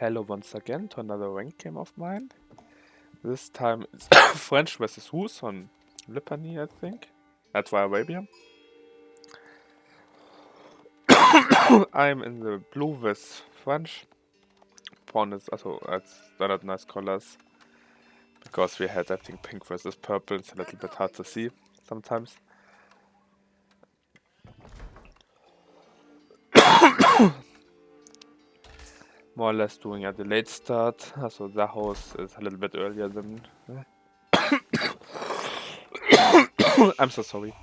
Hello once again to another rank game of mine. This time it's French versus Who's on Lipany, I think. That's why Arabia. I'm in the blue with French. Pawn is also it's not nice colors. Because we had I think pink versus purple, it's a little bit hard to see sometimes. More or less doing at the late start, so the house is a little bit earlier than I'm so sorry.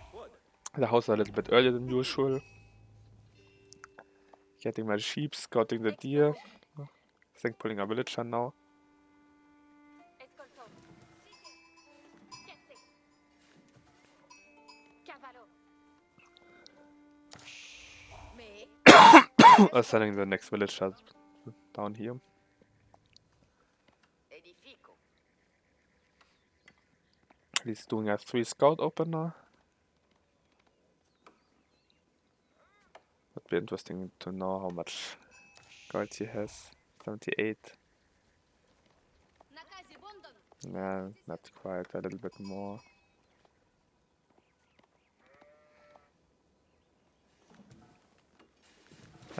The house is a little bit earlier than usual. Getting my sheep, scouting the deer. I think pulling a villager now. Sending the next villager down here. He's doing a 3 scout opener. Would be interesting to know how much gold he has. 78. Nah, not quite, a little bit more.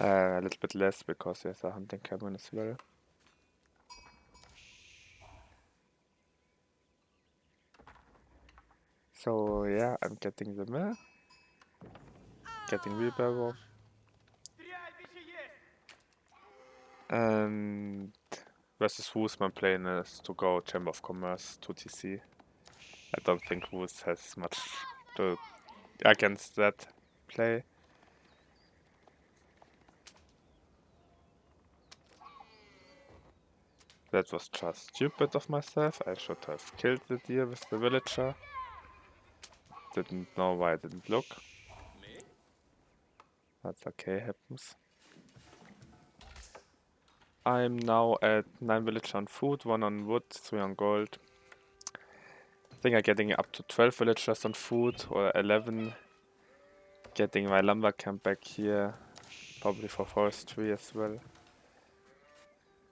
A little bit less because he has a hunting cabin as well. So yeah, I'm getting the mill. Getting wheelbarrow. And versus Who's my plan is to go Chamber of Commerce to TC. I don't think Who's has much to against that play. That was just stupid of myself. I should have killed the deer with the villager. Didn't know why I didn't look. That's okay, happens. I'm now at 9 villager on food, 1 on wood, 3 on gold. I think I'm getting up to 12 villagers on food, or 11. Getting my lumber camp back here, probably for forestry as well.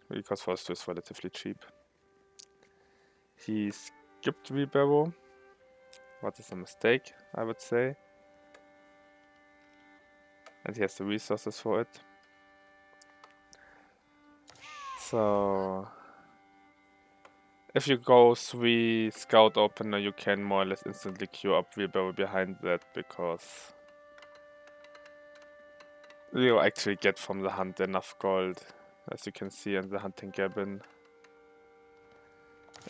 Because forestry is relatively cheap. He skipped wheelbarrow. What is a mistake, I would say. And he has the resources for it. So if you go 3 scout opener, you can more or less instantly queue up wheelbarrow behind that, because you actually get from the hunt enough gold, as you can see in the hunting cabin.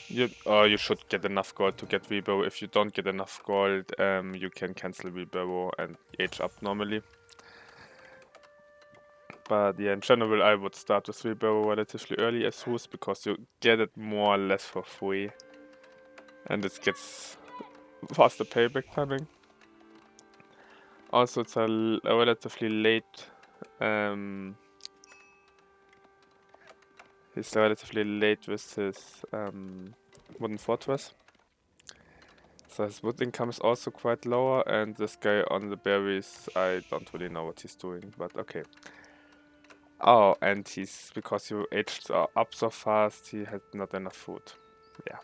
You should get enough gold to get wheelbarrow. If you don't get enough gold, you can cancel wheelbarrow and age up normally. But yeah, in general, I would start with wheelbarrow relatively early as Who's, because you get it more or less for free. And it gets faster payback timing. Also, it's a relatively late. He's relatively late with his wooden fortress. So his wood income is also quite lower, and this guy on the berries, I don't really know what he's doing, but okay. Oh, and he's, because you aged up so fast, he had not enough food. Yeah.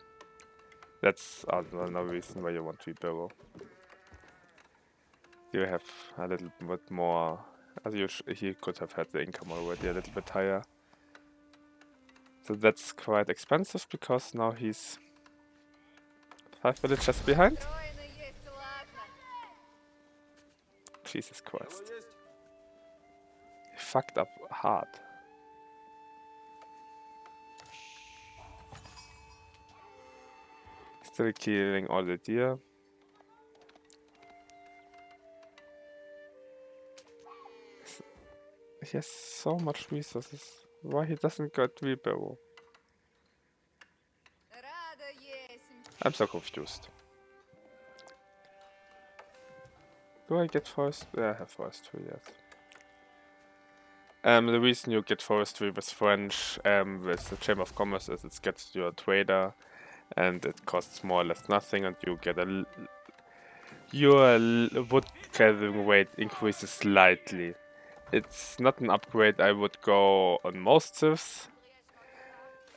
That's another reason why you want to wheelbarrow. You have a little bit more, as he could have had the income already a little bit higher. So that's quite expensive, because now he's 5 villages behind. Jesus Christ. He fucked up hard. Still killing all the deer. He has so much resources. Why he doesn't get wheelbarrow? I'm so confused. Do I get forest? Yeah, I have forestry, yes. The reason you get forestry with French, with the Chamber of Commerce, is it gets you a trader, and it costs more or less nothing, and you get your wood gathering rate increases slightly. It's not an upgrade I would go on most civs,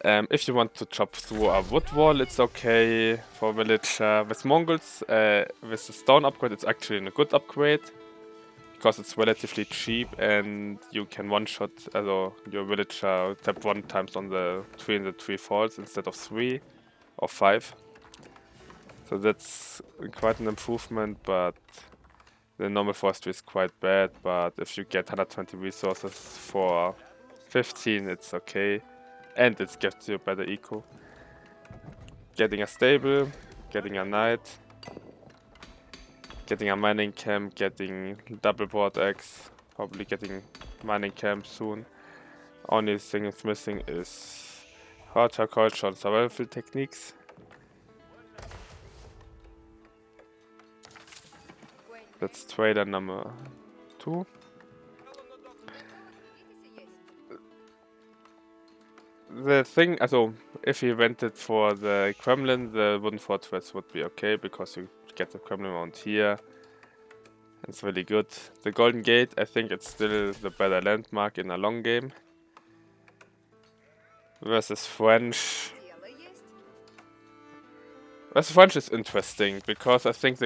If you want to chop through a wood wall, it's okay for village. With Mongols, with the stone upgrade, it's actually a good upgrade because it's relatively cheap and you can one-shot your villager tap 1 times on the tree and the tree falls instead of 3 or 5. So that's quite an improvement, but the normal forestry is quite bad. But if you get 120 resources for 15, it's okay. And it gives you better eco. Getting a stable, getting a knight, getting a mining camp, getting double board X, probably getting mining camp soon. Only thing it's missing is horticulture and survival techniques. That's trader number 2. The thing, if you went it for the Kremlin, the wooden fortress would be okay because you get the Kremlin around here. It's really good. The Golden Gate, I think it's still the better landmark in a long game. Versus French. Versus French is interesting because I think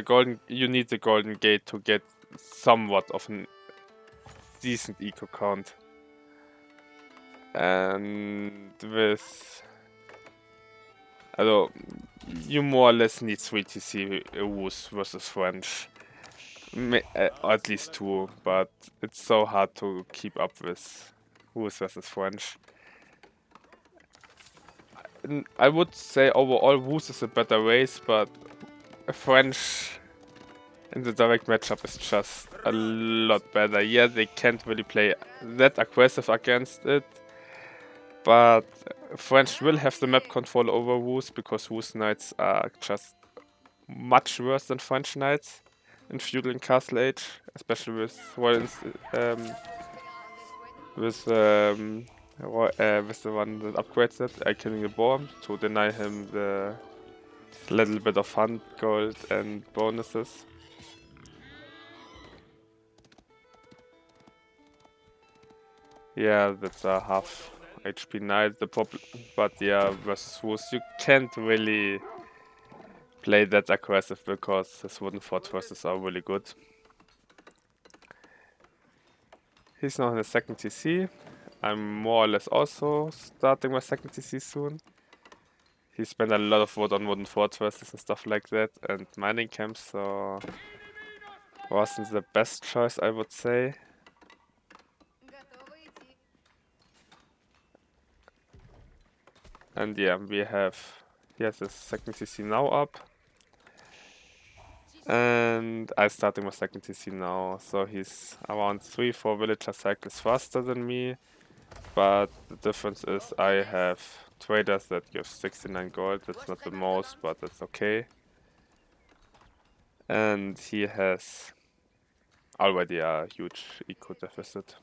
you need the Golden Gate to get somewhat of a decent eco count. And with you more or less need 3 TC Woos versus French. At least 2, but it's so hard to keep up with Woos versus French. I would say overall Woos is a better race, but French in the direct matchup is just a lot better. Yeah, they can't really play that aggressive against it, but French will have the map control over Woos because Woos Knights are just much worse than French Knights in Feudal and Castle Age, especially with the one that upgrades it, killing the boar to deny him the little bit of hunt gold and bonuses. Yeah, that's a half HP knight. But yeah, versus Woos, you can't really play that aggressive because his wooden fortresses are really good. He's now in the second TC. I'm more or less also starting my second TC soon. He spent a lot of wood on wooden fortresses and stuff like that, and mining camps, so wasn't the best choice, I would say. And yeah, he has his second TC now up. And I'm starting my second TC now, so he's around 3-4 villager cycles faster than me. But the difference is I have traders that give 69 gold. That's not the most, but that's okay. And he has already a huge eco deficit.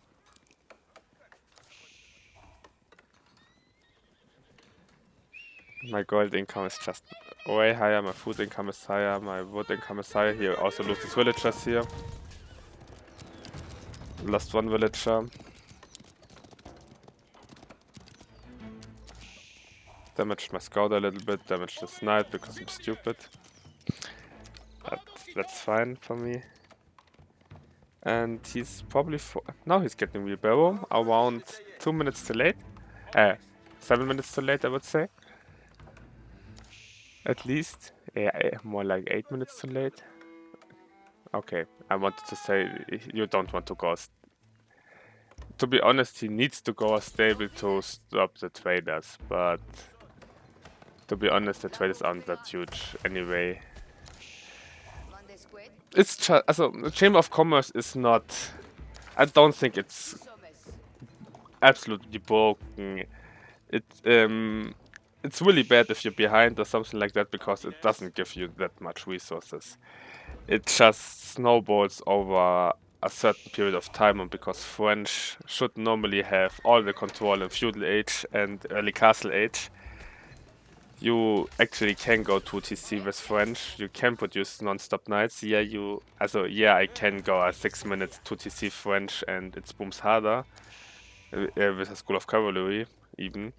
My gold income is just way higher, my food income is higher, my wood income is higher. He also loses villagers here. Lost 1 villager. Damaged my scout a little bit, damaged this knight because I'm stupid. But that's fine for me. And he's probably now he's getting wheelbarrow around 2 minutes too late. 7 minutes too late, I would say. At least. More like 8 minutes too late. Okay, I wanted to say you don't want to go. To be honest, he needs to go stable to stop the traders, but to be honest, the traders aren't that huge anyway. It's just, the Chamber of Commerce is not. I don't think it's absolutely broken. It's really bad if you're behind or something like that because it doesn't give you that much resources. It just snowballs over a certain period of time, and because French should normally have all the control in Feudal Age and early Castle Age, you actually can go 2 TC with French. You can produce non-stop knights. I can go a 6 minutes 2 TC French and it booms harder with a School of Cavalry even.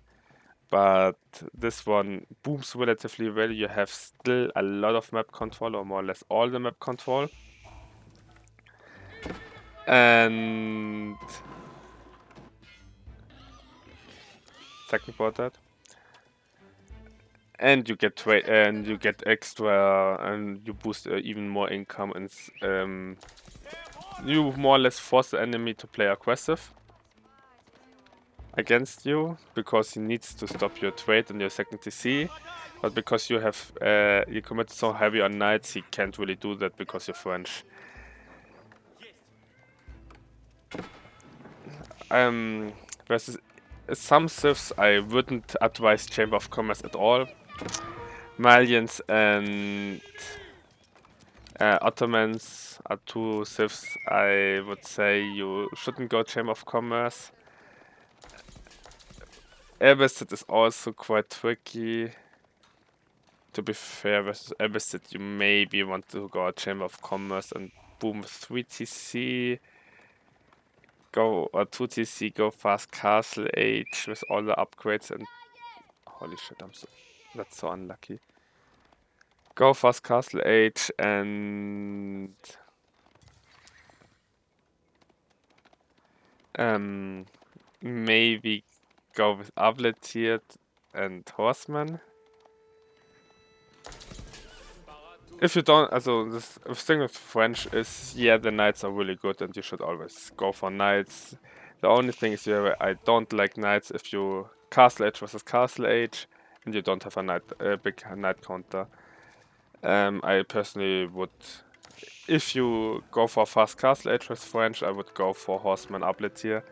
but this one booms relatively well. You have still a lot of map control, or more or less all the map control. And second about that. And you get extra, and you boost even more income, and you more or less force the enemy to play aggressive against you, because he needs to stop your trade and your second TC. But because you have you commit so heavy on knights, he can't really do that because you're French. Versus some civs, I wouldn't advise Chamber of Commerce at all. Malians and Ottomans are two civs I would say you shouldn't go Chamber of Commerce. Abbasid is also quite tricky. To be fair, versus Abbasid you maybe want to go Chamber of Commerce and boom 3 TC. Go or 2 TC, go fast Castle Age with all the upgrades, and holy shit, that's so unlucky. Go fast Castle Age and maybe go with Avletiered and Horseman. If you don't, also the thing with French is, yeah, the knights are really good and you should always go for knights. The only thing is, I don't like knights if you Castle Age versus Castle Age and you don't have a big knight counter. I personally would, if you go for fast Castle Age with French, I would go for Horseman Abletier.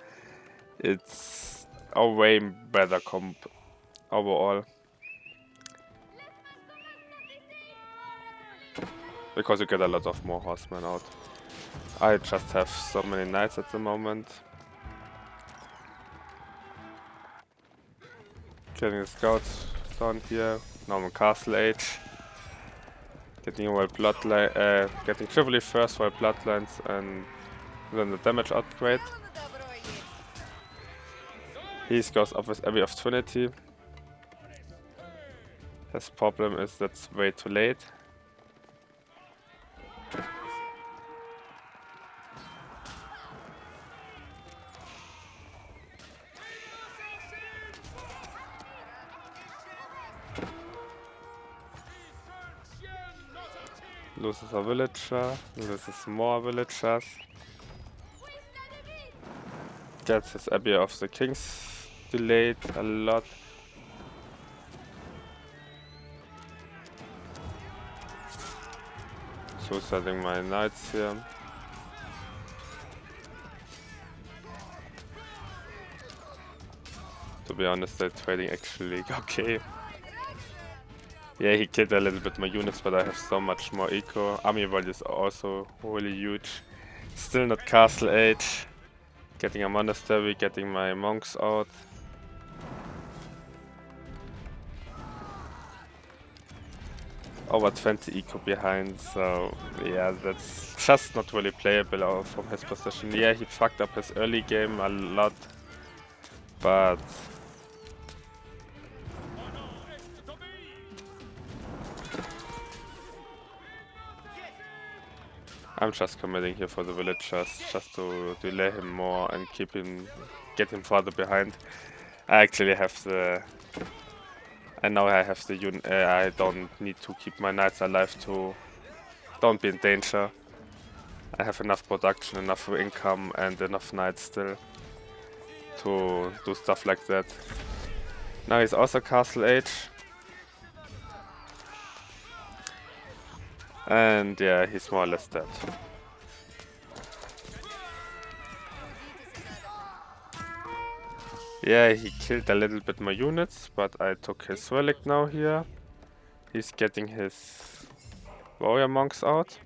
It's a way better comp overall. Because you get a lot of more horsemen out. I just have so many knights at the moment. Getting the scouts down here. Normal Castle Age. Getting while bloodline, getting chivalry first while bloodlines, and then the damage upgrade. He goes up with Abbey of Trinity. His problem is that's way too late. Loses a villager, loses more villagers. Gets his Abbey of the Kings delayed a lot. Suiciding my knights here. To be honest, they're trading actually okay. Yeah, he killed a little bit my units, but I have so much more eco. Army value is also really huge. Still not Castle Age. Getting a monastery, getting my monks out. Over 20 eco behind, so yeah, that's just not really playable from his position. Yeah, he fucked up his early game a lot, but I'm just committing here for the villagers, just to delay him more and get him farther behind. I actually have the... And now I have the unit. I don't need to keep my knights alive to don't be in danger. I have enough production, enough income, and enough knights still to do stuff like that. Now he's also Castle Age. And yeah, he's more or less dead. Yeah, he killed a little bit more units, but I took his relic now here. He's getting his warrior monks out.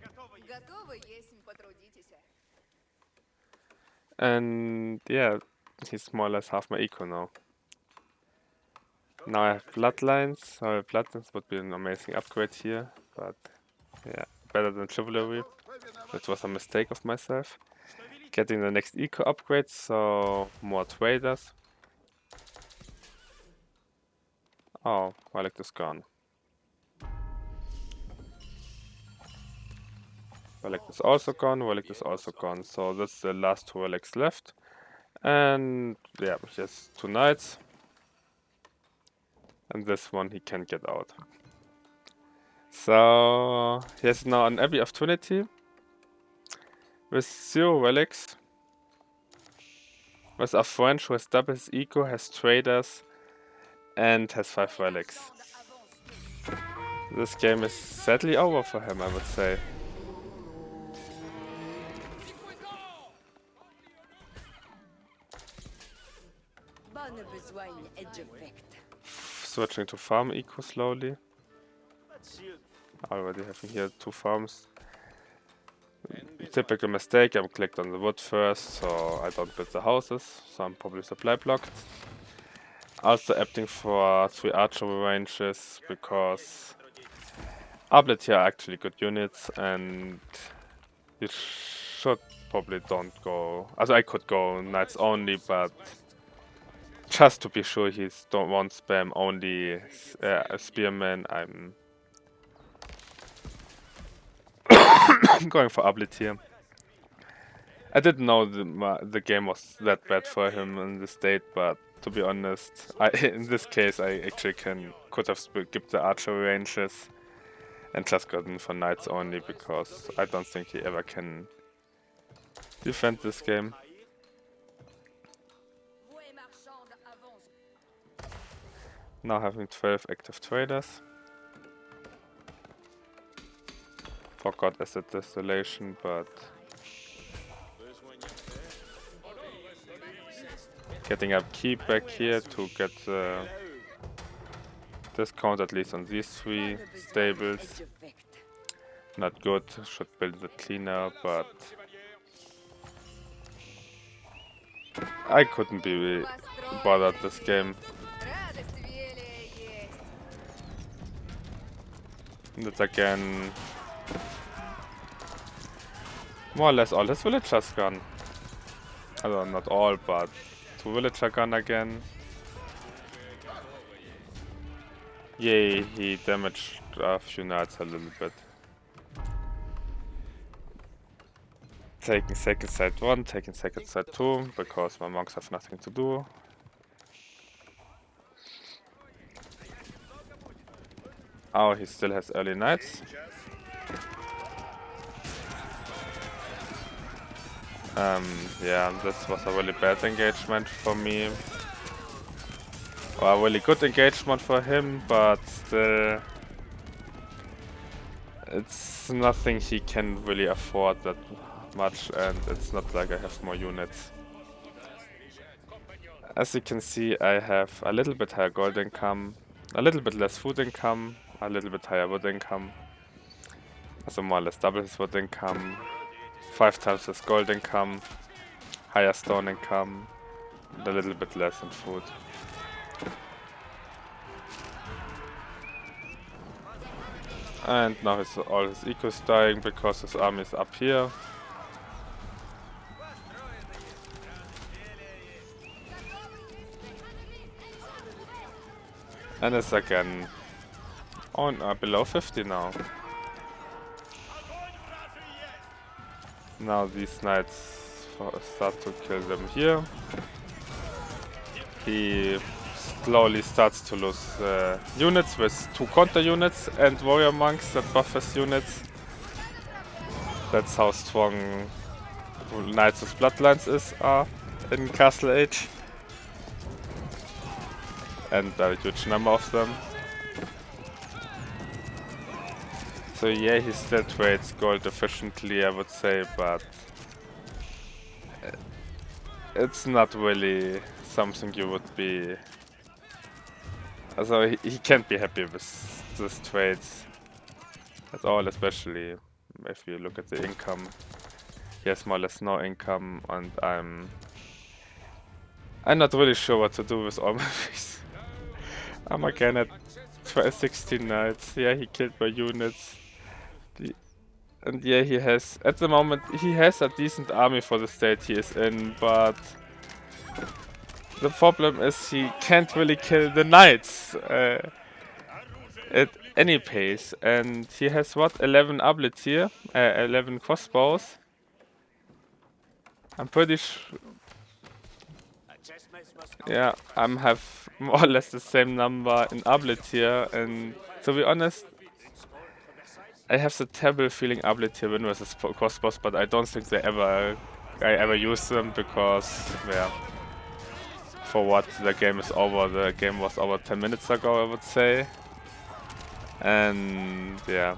And yeah, he's more or less half my eco now. Now I have bloodlines. So bloodlines would be an amazing upgrade here, but yeah, better than chivalry. That was a mistake of myself. Getting the next eco upgrade, so more traders. Oh, relic is gone. Relic is also gone, relic is also gone. So that's the last 2 relics left. And yeah, just 2 knights. And this one he can't get out. So he has now an Abbey of Trinity with 0 relics. With a French who has double his eco, has traders, and has 5 relics. This game is sadly over for him, I would say. Switching to farm eco slowly. Already having here 2 farms. Typical mistake, I clicked on the wood first, so I don't build the houses, so I'm probably supply blocked. Also opting for 3 archery ranges, because Arblet here are actually good units, and you should probably don't go... Also I could go knights only, but just to be sure he won't spam only a spearman, I'm going for Arblet here. I didn't know the game was that bad for him in this state, but to be honest, in this case I actually could have skipped the archery ranges and just gotten for knights only, because I don't think he ever can defend this game. Now having 12 active traders. Forgot asset distillation, but getting a key back here to get the discount at least on these 3 stables. Not good, should build it cleaner, but I couldn't be bothered this game. That's again more or less all his villagers gone. Also not all, but 2 villager gone again. Yay, he damaged a few knights a little bit. Taking second side 1, taking second side 2, because my monks have nothing to do. Oh, he still has early knights. Yeah, this was a really bad engagement for me. Or a really good engagement for him, but still it's nothing he can really afford that much, and it's not like I have more units. As you can see, I have a little bit higher gold income, a little bit less food income, a little bit higher wood income. Also more or less double his wood income, 5 times his gold income, higher stone income, and a little bit less in food. And now all his eco's dying because his army is up here. And it's again on below 50 now. Now these knights start to kill them here. He slowly starts to lose units with 2 counter units and warrior monks that buff his units. That's how strong Knights with Bloodlines are in Castle Age. And a huge number of them. So yeah, he still trades gold efficiently, I would say, but it's not really something you would be... Also he can't be happy with these trades at all, especially if you look at the income. He has more or less no income, and I'm not really sure what to do with all my things. I'm again at 16 knights. Yeah, he killed my units. And yeah, he has, at the moment, he has a decent army for the state he is in, but The problem is he can't really kill the knights at any pace, and he has what, 11 ablets here, 11 crossbows. I'm pretty sure. Yeah, I'm have more or less the same number in ablets here, and to be honest, I have the terrible feeling ablet here win versus crossbows, but I don't think I ever use them because, yeah, for what, the game is over. The game was over 10 minutes ago, I would say. And yeah,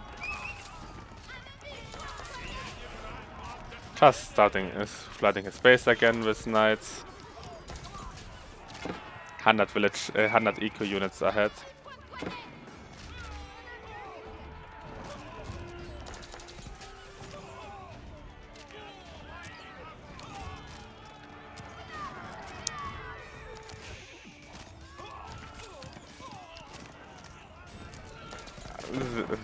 just flooding his base again with knights. 100 eco units ahead.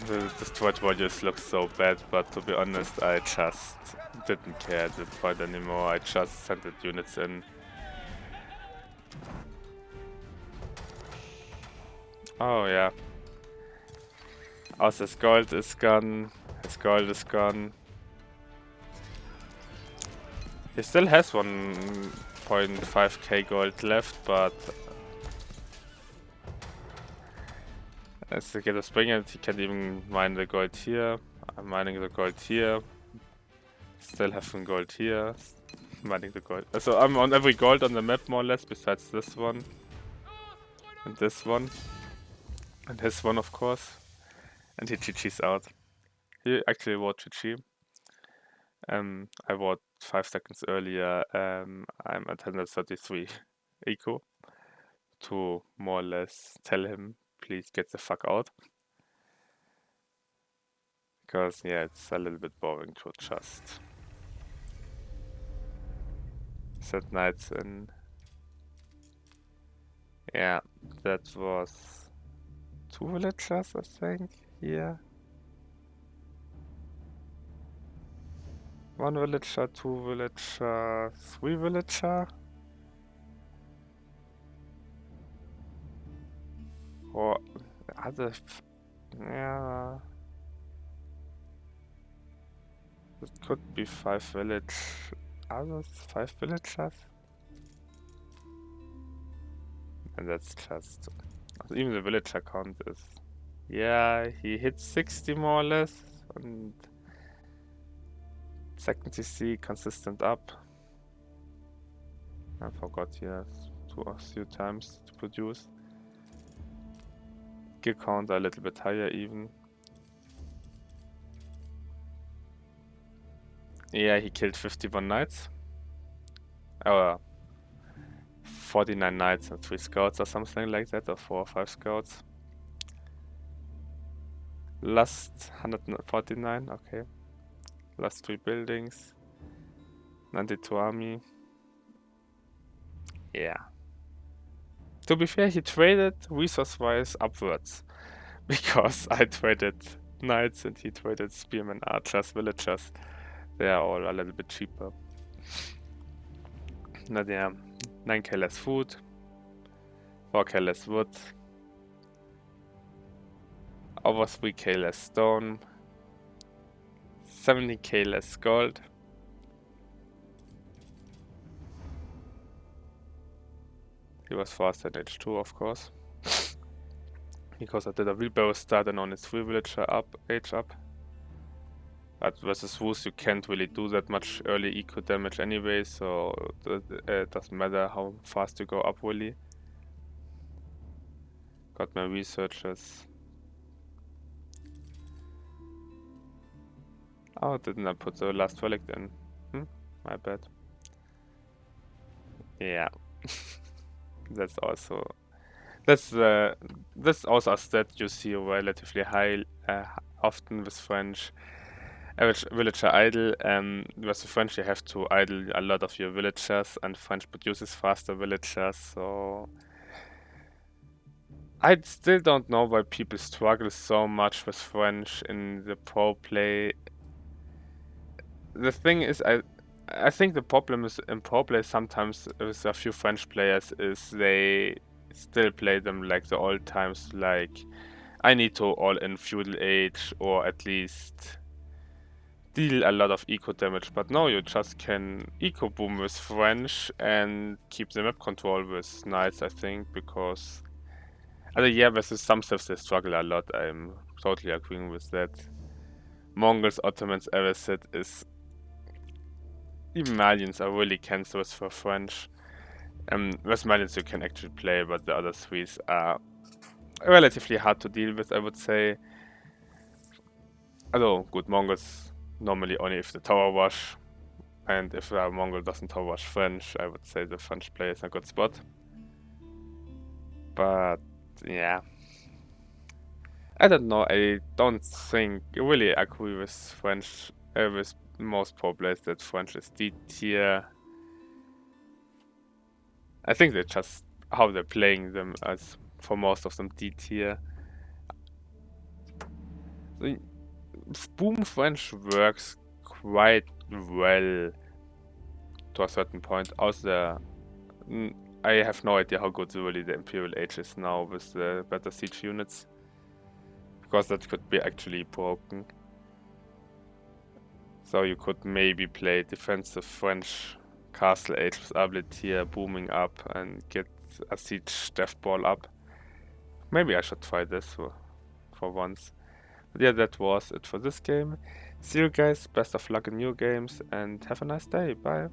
The destroyed warriors look so bad, but to be honest, I just didn't care at this point anymore. I just sent the units in. Oh yeah. Also, his gold is gone. His gold is gone. He still has 1.5k gold left, but as the get a spring and he can't even mine the gold here. I'm mining the gold here. Still have some gold here. Mining the gold. So I'm on every gold on the map more or less, besides this one. And this one. And this one, of course. And he GG's out. He actually wrote GG. I wrote 5 seconds earlier. I'm at 133 eco. To more or less tell him, please get the fuck out. Because, yeah, it's a little bit boring to just set knights in. Yeah, that was 2 villagers, I think, here. 1 villager, 2 villager, 3 villager. Or other, yeah. It could be 5 others, 5 villagers. And that's just, even the villager count is, yeah, he hits 60 more or less. And second CC, consistent up. I forgot here a few times to produce. Skill count a little bit higher even. Yeah, he killed 51 knights. 49 knights and 3 scouts or something like that, or 4 or 5 scouts. Last 149, okay. Last 3 buildings. 92 army. Yeah. To be fair, he traded resource-wise upwards. Because I traded knights and he traded spearmen, archers, villagers. They are all a little bit cheaper. But yeah, 9k less food, 4k less wood, over 3k less stone, 70k less gold. He was faster in H2, of course. Because I did a wheelbarrow start and on his 3 villager age up. But versus Roos you can't really do that much early eco damage anyway, so it doesn't matter how fast you go up really. Got my researchers. Oh, didn't I put the last relic in? My bad. Yeah. That's also a stat you see relatively high often with French. Average villager idle. With the French you have to idle a lot of your villagers, and French produces faster villagers, so I still don't know why people struggle so much with French in the pro play. The thing is, I think the problem is in pro play sometimes with a few French players is they still play them like the old times, like I need to all in feudal age or at least deal a lot of eco damage, but now you just can eco boom with French and keep the map control with knights, I think, because yeah, versus some stuff they struggle a lot. I'm totally agreeing with that. Mongols, Ottomans, Ereset is even Malians are really cancerous for French. With Malians you can actually play, but the other threes are relatively hard to deal with, I would say. Although, good, Mongols normally only if the tower wash, and if a Mongol doesn't tower wash French, I would say the French player is in a good spot. But, yeah. I don't know, I don't think, I really agree with French, with most pro players that French is D tier. I think they just, how they're playing them as, for most of them, D tier. Boom French works quite well to a certain point. Also, I have no idea how good really the Imperial Age is now with the better siege units, because that could be actually broken. So you could maybe play defensive French Castle Age with ability tier booming up and get a siege death ball up. Maybe I should try this for once. But yeah, that was it for this game. See you guys, best of luck in new games, and have a nice day. Bye.